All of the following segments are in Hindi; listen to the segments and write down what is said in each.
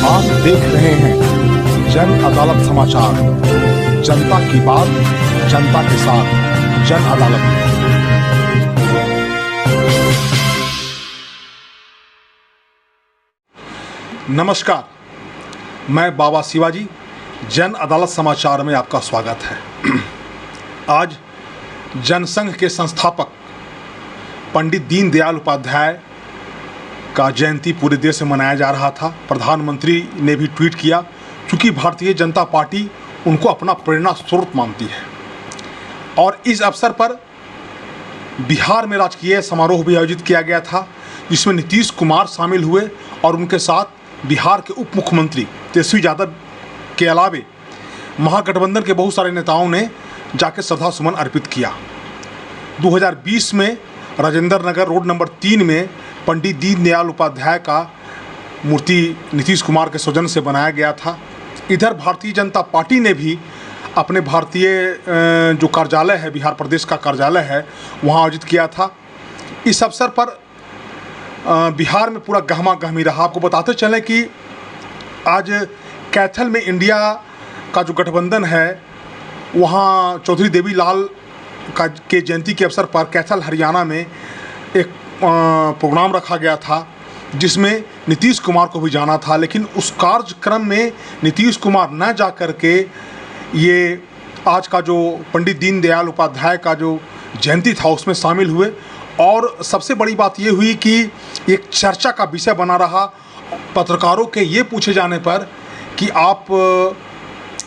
आप देख रहे हैं जन अदालत समाचार। जनता की बात, जनता के साथ, जन अदालत। नमस्कार, मैं बाबा शिवाजी, जन अदालत समाचार में आपका स्वागत है। आज जनसंघ के संस्थापक पंडित दीनदयाल उपाध्याय का जयंती पूरे देश में मनाया जा रहा था। प्रधानमंत्री ने भी ट्वीट किया, क्योंकि भारतीय जनता पार्टी उनको अपना प्रेरणा स्रोत मानती है। और इस अवसर पर बिहार में राजकीय समारोह भी आयोजित किया गया था, जिसमें नीतीश कुमार शामिल हुए और उनके साथ बिहार के उप मुख्यमंत्री तेजस्वी यादव के अलावे महागठबंधन के बहुत सारे नेताओं ने जाकर श्रद्धा सुमन अर्पित किया। 2020 में राजेंद्र नगर रोड नंबर 3 में पंडित दीनदयाल उपाध्याय का मूर्ति नीतीश कुमार के सौजन्य से बनाया गया था। इधर भारतीय जनता पार्टी ने भी अपने भारतीय जो कार्यालय है, बिहार प्रदेश का कार्यालय है, वहाँ आयोजित किया था। इस अवसर पर बिहार में पूरा गहमा गहमी रहा। आपको बताते चलें कि आज कैथल में इंडिया का जो गठबंधन है, वहाँ चौधरी देवीलाल का के जयंती के अवसर पर कैथल हरियाणा में एक प्रोग्राम रखा गया था, जिसमें नीतीश कुमार को भी जाना था। लेकिन उस कार्यक्रम में नीतीश कुमार न जा कर के ये आज का जो पंडित दीनदयाल उपाध्याय का जो जयंती था उसमें शामिल हुए। और सबसे बड़ी बात ये हुई कि एक चर्चा का विषय बना रहा। पत्रकारों के ये पूछे जाने पर कि आप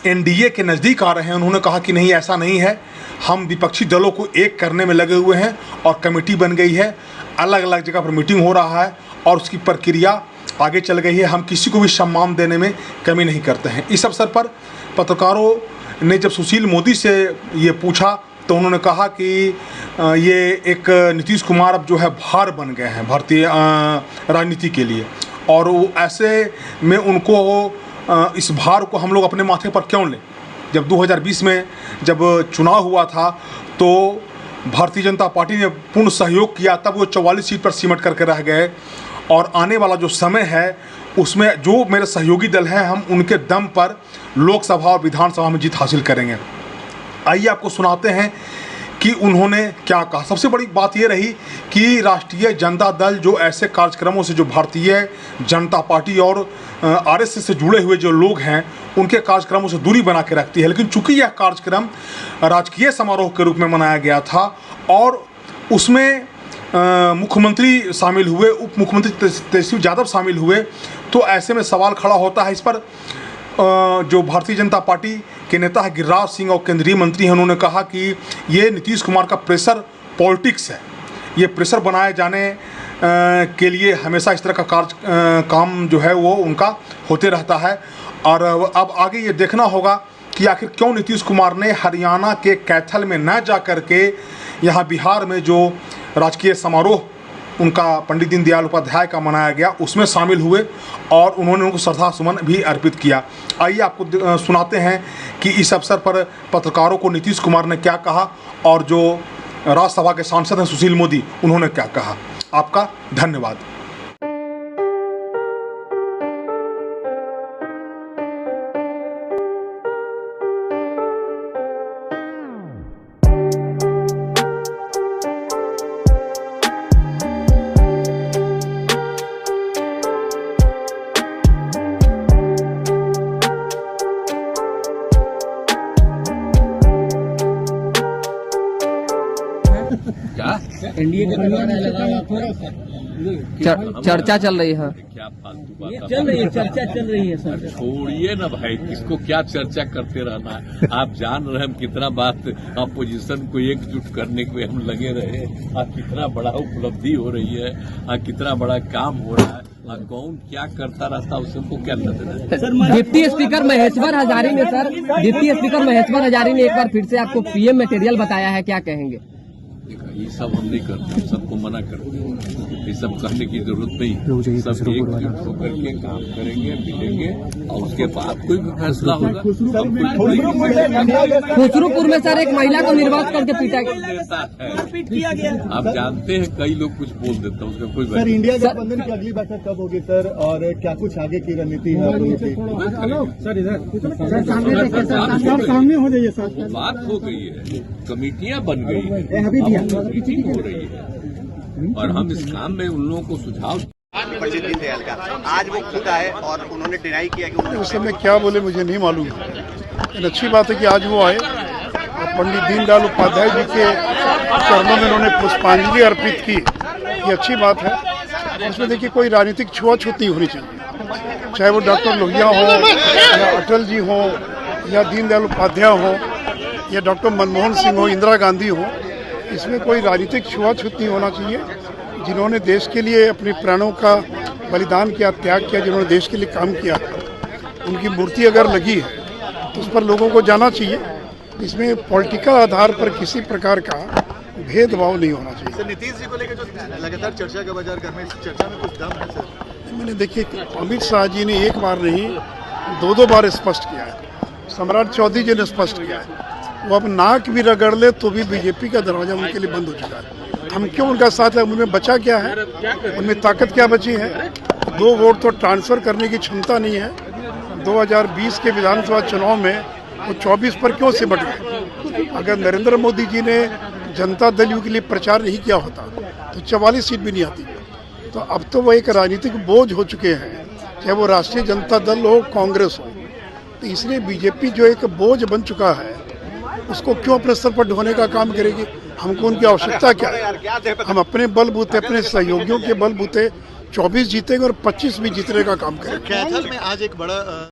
एनडीए के नज़दीक आ रहे हैं, उन्होंने कहा कि नहीं, ऐसा नहीं है, हम विपक्षी दलों को एक करने में लगे हुए हैं और कमेटी बन गई है, अलग अलग जगह पर मीटिंग हो रहा है और उसकी प्रक्रिया आगे चल गई है। हम किसी को भी सम्मान देने में कमी नहीं करते हैं। इस अवसर पर पत्रकारों ने जब सुशील मोदी से ये पूछा तो उन्होंने कहा कि ये एक नीतीश कुमार अब जो है भार बन गए हैं भारतीय राजनीति के लिए, और वो ऐसे में उनको इस भार को हम लोग अपने माथे पर क्यों लें। जब 2020 में जब चुनाव हुआ था तो भारतीय जनता पार्टी ने पूर्ण सहयोग किया, तब वो 44 सीट पर सिमट करके रह गए। और आने वाला जो समय है उसमें जो मेरे सहयोगी दल हैं, हम उनके दम पर लोकसभा और विधानसभा में जीत हासिल करेंगे। आइए आपको सुनाते हैं कि उन्होंने क्या कहा। सबसे बड़ी बात ये रही कि राष्ट्रीय जनता दल जो ऐसे कार्यक्रमों से, जो भारतीय जनता पार्टी और आरएसएस से जुड़े हुए जो लोग हैं, उनके कार्यक्रमों से दूरी बना के रखती है। लेकिन चूंकि यह कार्यक्रम राजकीय समारोह के रूप में मनाया गया था और उसमें मुख्यमंत्री शामिल हुए, उप मुख्यमंत्री तेजस्वी यादव शामिल हुए, तो ऐसे में सवाल खड़ा होता है। इस पर जो भारतीय जनता पार्टी के नेता है गिरिराज सिंह और केंद्रीय मंत्री हैं, उन्होंने कहा कि ये नीतीश कुमार का प्रेशर पॉलिटिक्स है। ये प्रेशर बनाए जाने के लिए हमेशा इस तरह का काम जो है वो उनका होते रहता है। और अब आगे ये देखना होगा कि आखिर क्यों नीतीश कुमार ने हरियाणा के कैथल में न जा कर के यहाँ बिहार में जो राजकीय समारोह उनका पंडित दीनदयाल उपाध्याय का मनाया गया उसमें शामिल हुए और उन्होंने उनको श्रद्धा सुमन भी अर्पित किया। आइए आपको सुनाते हैं कि इस अवसर पर पत्रकारों को नीतीश कुमार ने क्या कहा और जो राज्यसभा के सांसद हैं सुशील मोदी, उन्होंने क्या कहा। आपका धन्यवाद। एनडीए चर्चा चल रही है। क्या फालतू बात चल रही है, चर्चा चल रही है सर। छोड़िए ना भाई, किसको क्या चर्चा करते रहना है। आप जान रहे हैं हम कितना बात अपोजिशन को एकजुट करने को हम लगे रहे, कितना बड़ा उपलब्धि हो रही है, कितना बड़ा काम हो रहा है, कौन क्या करता रहता है उसको क्या लगता है। डिप्टी स्पीकर महेश्वर हजारी ने एक बार फिर से आपको पीएम मटेरियल बताया है, क्या कहेंगे। ये सब हम नहीं करते, हम सबको मना करते हैं। ये सब करने की जरूरत नहीं, सब एकजुट होकर के काम करेंगे, मिलेंगे और उसके बाद कोई भी फैसला होगा। खुसरूपुर में सर एक महिला को निर्वात करके पीटा देता है। आप जानते हैं कई लोग कुछ बोल देते हैं, उसका कोई सर इंडिया गठबंधन की अगली बैठक कब होगी सर, और क्या कुछ आगे की रणनीति है आप लोगों की? सर इधर सामने हो जाइए सर। बात हो गई है, कमेटियां बन गई है, मीटिंग हो रही है और हम इस काम में उन लोगों को सुझाव परिचित भी थे हल्का, आज वो खुद आए और उन्होंने डिनाई किया कि उन्होंने उस समय क्या बोले मुझे नहीं मालूम, लेकिन अच्छी बात है कि आज वो आए और पंडित दीनदयाल उपाध्याय जी के चरणों में उन्होंने पुष्पांजलि अर्पित की। ये अच्छी बात है। उसमें देखिए कोई राजनीतिक छुआछूत नहीं होनी चाहिए, चाहे वो डॉक्टर लोहिया हो या अटल जी हो या दीनदयाल उपाध्याय हो या डॉक्टर मनमोहन सिंह हो, इंदिरा गांधी हो। इसमें कोई राजनीतिक छुआछूत नहीं होना चाहिए। जिन्होंने देश के लिए अपने प्राणों का बलिदान किया, त्याग किया, जिन्होंने देश के लिए काम किया, उनकी मूर्ति अगर लगी है तो उस पर लोगों को जाना चाहिए। इसमें पॉलिटिकल आधार पर किसी प्रकार का भेदभाव नहीं होना चाहिए। सर नीतीश जी को लेकर जो लगातार चर्चा का बाजार घर में, इस चर्चा में कुछ दम है सर? मैंने देखिए अमित शाह जी ने एक बार नहीं 2-2 बार स्पष्ट किया है, सम्राट चौधरी जी ने स्पष्ट किया है। वो अब नाक भी रगड़ ले तो भी बीजेपी का दरवाजा उनके लिए बंद हो चुका है। हम क्यों उनका साथ है? उनमें बचा क्या है? उनमें ताकत क्या बची है? 2 वोट तो ट्रांसफर करने की क्षमता नहीं है। 2020 के विधानसभा चुनाव में वो 24 पर क्यों सिमट गए? अगर नरेंद्र मोदी जी ने जनता दल यू के लिए प्रचार नहीं किया होता तो 44 सीट भी नहीं आती। तो अब तो वो एक राजनीतिक बोझ हो चुके हैं, चाहे वो राष्ट्रीय जनता दल हो, कांग्रेस हो। तो इसलिए बीजेपी जो एक बोझ बन चुका है, उसको क्यों अपने स्तर पर ढोने का काम करेगी? हमको उनकी आवश्यकता क्या है? हम अपने बलबूते, अपने सहयोगियों के बलबूते 24 जीतेंगे और 25 भी जीतने का काम करेंगे। कैथल में आज एक बड़ा